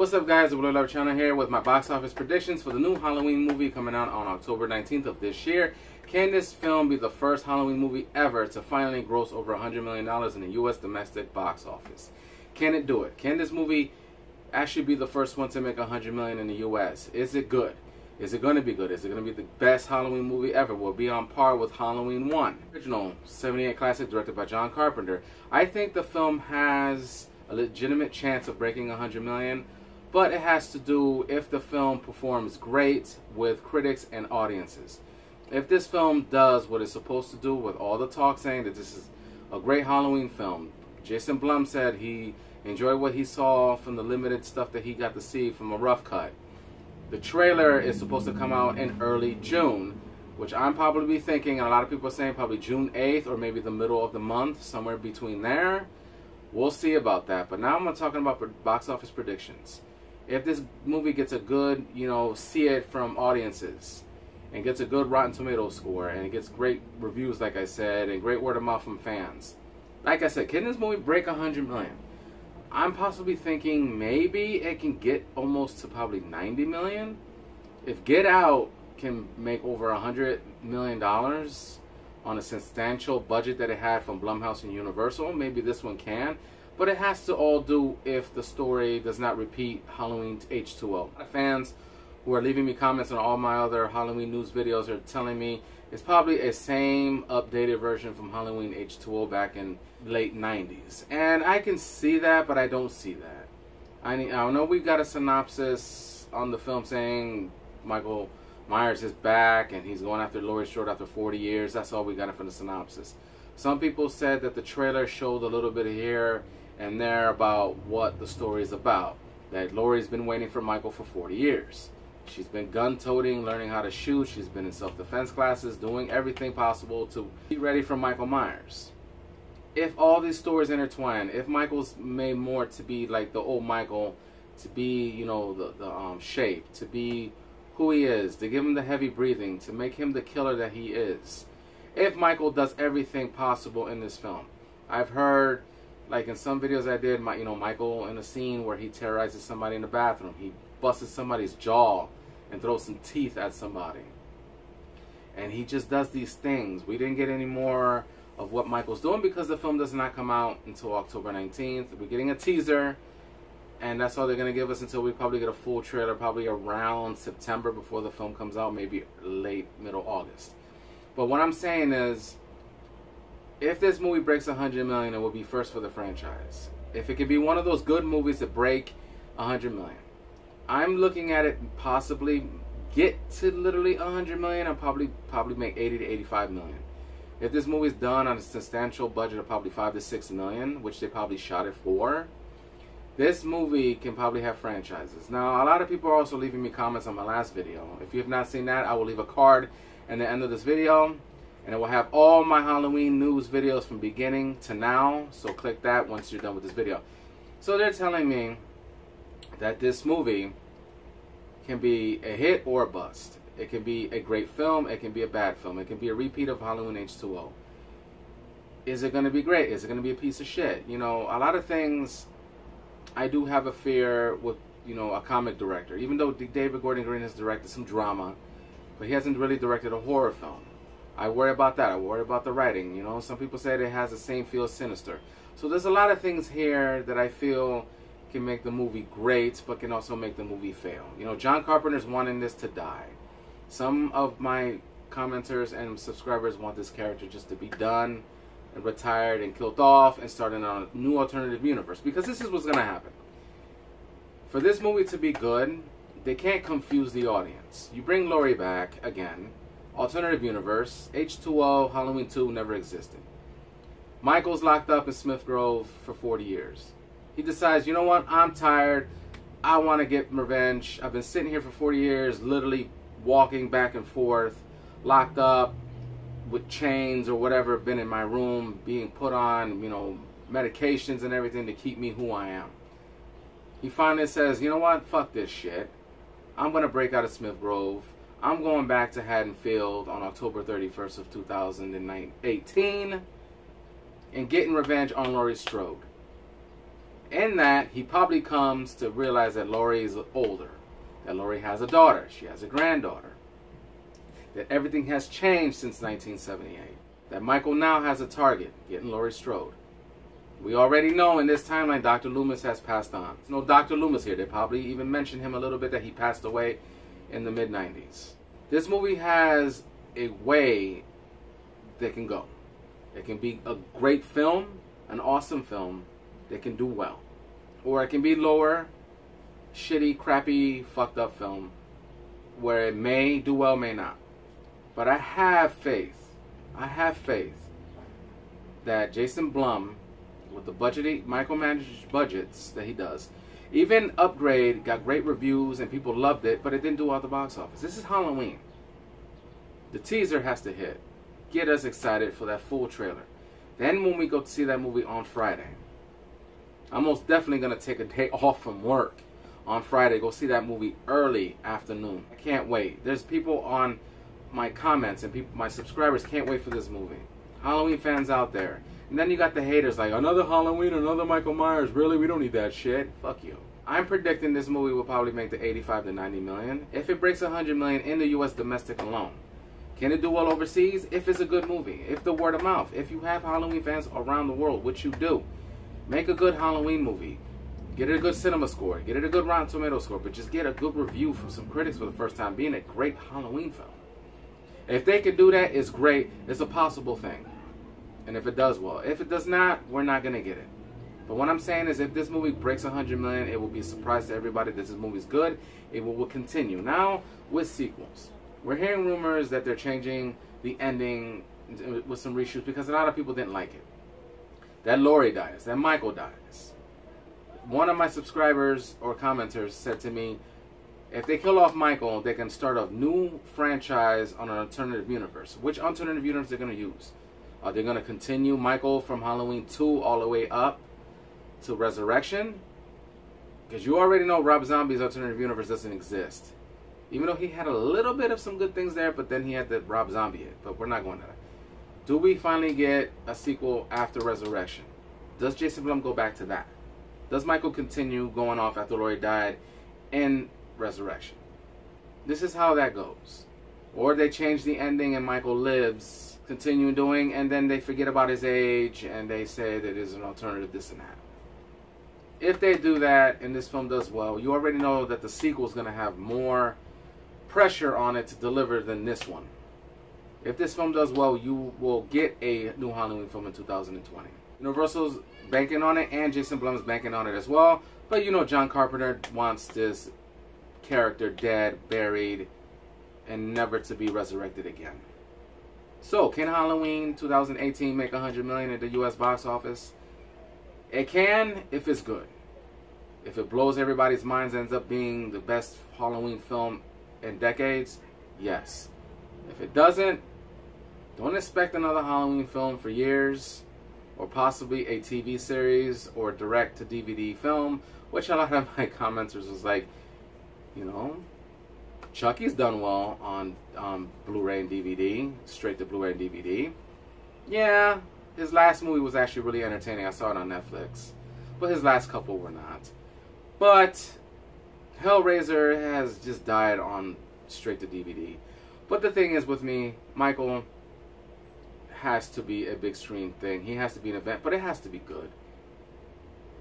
What's up, guys? The BLU-RAY channel here with my box office predictions for the new Halloween movie coming out on October 19th of this year. Can this film be the first Halloween movie ever to finally gross over $100 million in the U.S. domestic box office? Can it do it? Can this movie actually be the first one to make $100 million in the U.S.? Is it good? Is it going to be good? Is it going to be the best Halloween movie ever? Will it be on par with Halloween 1? Original 78 classic directed by John Carpenter. I think the film has a legitimate chance of breaking $100 million. But it has to do if the film performs great with critics and audiences. If this film does what it's supposed to do, with all the talk saying that this is a great Halloween film. Jason Blum said he enjoyed what he saw from the limited stuff that he got to see from a rough cut. The trailer is supposed to come out in early June, which I'm probably thinking, and a lot of people are saying probably June 8th or maybe the middle of the month, somewhere between there. We'll see about that. But now I'm talking about box office predictions. If this movie gets a good, see it from audiences, and gets a good Rotten Tomatoes score, and it gets great reviews, like I said, and great word of mouth from fans. Like I said, can this movie break $100 million? I'm possibly thinking maybe it can get almost to probably $90 million. If Get Out can make over $100 million on a substantial budget that it had from Blumhouse and Universal, maybe this one can. But it has to all do if the story does not repeat Halloween H2O. Fans who are leaving me comments on all my other Halloween news videos are telling me it's probably a same updated version from Halloween H2O back in late 90s. And I can see that, but I don't see that. I know we got a synopsis on the film saying Michael Myers is back and he's going after Laurie Strode after 40 years. That's all we got from the synopsis. Some people said that the trailer showed a little bit here and there about what the story is about. That Laurie's been waiting for Michael for 40 years. She's been gun-toting, learning how to shoot. She's been in self-defense classes, doing everything possible to be ready for Michael Myers. If all these stories intertwine, if Michael's made more to be like the old Michael, to be, the shape, to be who he is, to give him the heavy breathing, to make him the killer that he is. If Michael does everything possible in this film. I've heard, like in some videos I did, Michael in a scene where he terrorizes somebody in the bathroom. He busts somebody's jaw and throws some teeth at somebody. And he just does these things. We didn't get any more of what Michael's doing because the film does not come out until October 19th. We're getting a teaser, and that's all they're going to give us until we probably get a full trailer, probably around September before the film comes out, maybe late, middle August. But what I'm saying is, if this movie breaks $100 million, it will be first for the franchise. If it could be one of those good movies that break $100 million. I'm looking at it possibly get to literally $100 million and probably make $80 to $85 million. If this movie is done on a substantial budget of probably $5 to $6 million, which they probably shot it for, this movie can probably have franchises. Now, a lot of people are also leaving me comments on my last video. If you have not seen that, I will leave a card at the end of this video, and it will have all my Halloween news videos from beginning to now, so click that once you're done with this video. So they're telling me that this movie can be a hit or a bust. It can be a great film, it can be a bad film, it can be a repeat of Halloween H2O. Is it going to be great? Is it going to be a piece of shit? A lot of things, I do have a fear with, a comic director. Even though David Gordon Green has directed some drama, but he hasn't really directed a horror film. I worry about that. I worry about the writing. Some people say it has the same feel as Sinister. So there's a lot of things here that I feel can make the movie great, but can also make the movie fail. John Carpenter's wanting this to die. Some of my commenters and subscribers want this character just to be done and retired and killed off and starting on a new alternative universe. Because this is what's going to happen. For this movie to be good, they can't confuse the audience. You bring Laurie back again, alternative universe, H2O, Halloween 2 never existed. Michael's locked up in Smith Grove for 40 years. He decides, you know what, I'm tired, I want to get revenge. I've been sitting here for 40 years, literally walking back and forth, locked up with chains or whatever, been in my room, being put on, medications and everything to keep me who I am. He finally says, you know what, fuck this shit. I'm going to break out of Smith Grove. I'm going back to Haddonfield on October 31st of 2018 and getting revenge on Laurie Strode. In that, he probably comes to realize that Laurie is older, that Laurie has a daughter, she has a granddaughter, that everything has changed since 1978, that Michael now has a target, getting Laurie Strode. We already know in this timeline Dr. Loomis has passed on. There's no Dr. Loomis here. They probably even mentioned him a little bit, that he passed away in the mid-90s. This movie has a way that can go. It can be a great film, an awesome film that can do well. Or it can be lower, shitty, crappy, fucked up film where it may do well, may not. But I have faith that Jason Blum, with the budget, micromanaged budgets that he does, even Upgrade got great reviews and people loved it, but it didn't do well at the box office. This is Halloween. The teaser has to hit. Get us excited for that full trailer. Then when we go to see that movie on Friday, I'm most definitely going to take a day off from work on Friday, go see that movie early afternoon. I can't wait. There's people on my comments and people, my subscribers can't wait for this movie. Halloween fans out there. And then you got the haters like, another Halloween, another Michael Myers. Really? We don't need that shit. Fuck you. I'm predicting this movie will probably make the 85 to 90 million. If it breaks 100 million in the US domestic alone. Can it do well overseas? If it's a good movie. If the word of mouth. If you have Halloween fans around the world, which you do. Make a good Halloween movie. Get it a good cinema score. Get it a good Rotten Tomatoes score. But just get a good review from some critics for the first time. Being a great Halloween film. If they can do that, it's great. It's a possible thing. And if it does well. If it does not, we're not going to get it. But what I'm saying is if this movie breaks 100 million, it will be a surprise to everybody that this movie's good. It will continue. Now, with sequels. We're hearing rumors that they're changing the ending with some reshoots because a lot of people didn't like it. That Laurie dies. That Michael dies. One of my subscribers or commenters said to me, if they kill off Michael, they can start a new franchise on an alternative universe. Which alternative universe they're going to use? Are they going to continue Michael from Halloween 2 all the way up to Resurrection? Because you already know Rob Zombie's alternative universe doesn't exist. Even though he had a little bit of some good things there, but then he had the Rob Zombie it. But we're not going to that. Do we finally get a sequel after Resurrection? Does Jason Blum go back to that? Does Michael continue going off after Laurie died in Resurrection? This is how that goes. Or they change the ending and Michael lives, continue doing, and then they forget about his age and they say that there's an alternative this and that. If they do that and this film does well, you already know that the sequel is going to have more pressure on it to deliver than this one. If this film does well, you will get a new Halloween film in 2020. Universal's banking on it, and Jason Blum is banking on it as well. But you know John Carpenter wants this character dead, buried, and never to be resurrected again. So, can Halloween 2018 make 100 million at the US box office? It can if it's good. If it blows everybody's minds, ends up being the best Halloween film in decades, yes. If it doesn't, don't expect another Halloween film for years, or possibly a TV series or direct-to-DVD film, which a lot of my commenters was like, you know, Chucky's done well on Blu-ray and DVD, straight to Blu-ray and DVD. Yeah, his last movie was actually really entertaining. I saw it on Netflix, but his last couple were not. But Hellraiser has just died on straight to DVD. But the thing is with me, Michael has to be a big screen thing. He has to be an event, but it has to be good.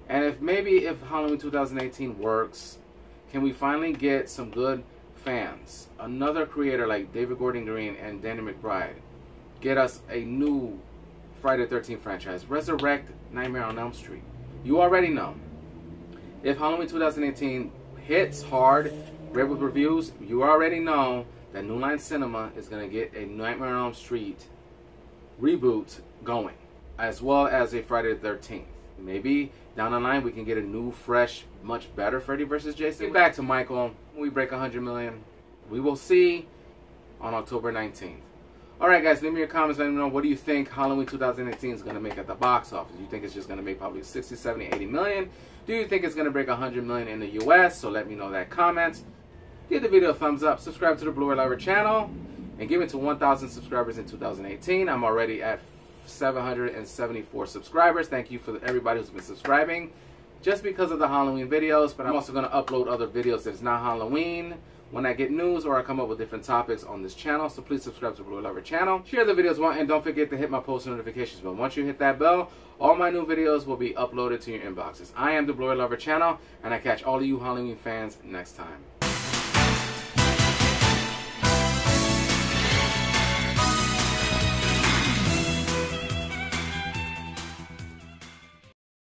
And if Halloween 2018 works, can we finally get some good fans? Another creator like David Gordon Green and Danny McBride get us a new Friday the 13th franchise. Resurrect Nightmare on Elm Street. You already know. If Halloween 2018 hits hard, great with reviews, you already know that New Line Cinema is going to get a Nightmare on Elm Street reboot going, as well as a Friday the 13th. Maybe down the line we can get a new, fresh, much better Freddy vs. Jason. Get back to Michael. When we break 100 million, we will see on October 19th. Alright guys, leave me your comments. Let me know, what do you think Halloween 2018 is going to make at the box office? Do you think it's just going to make probably 60, 70, 80 million? Do you think it's going to break 100 million in the US? So let me know that comment. Give the video a thumbs up. Subscribe to the BLU-RAY Lover channel. And give it to 1,000 subscribers in 2018. I'm already at 774 subscribers. Thank you for everybody who's been subscribing. just because of the Halloween videos, but I'm also going to upload other videos that's not Halloween when I get news or I come up with different topics on this channel. So please subscribe to Blue Lover channel, share the videos and don't forget to hit my post notifications bell. Once you hit that bell, all my new videos will be uploaded to your inboxes. I am the Blue Lover channel, and I catch all of you Halloween fans next time.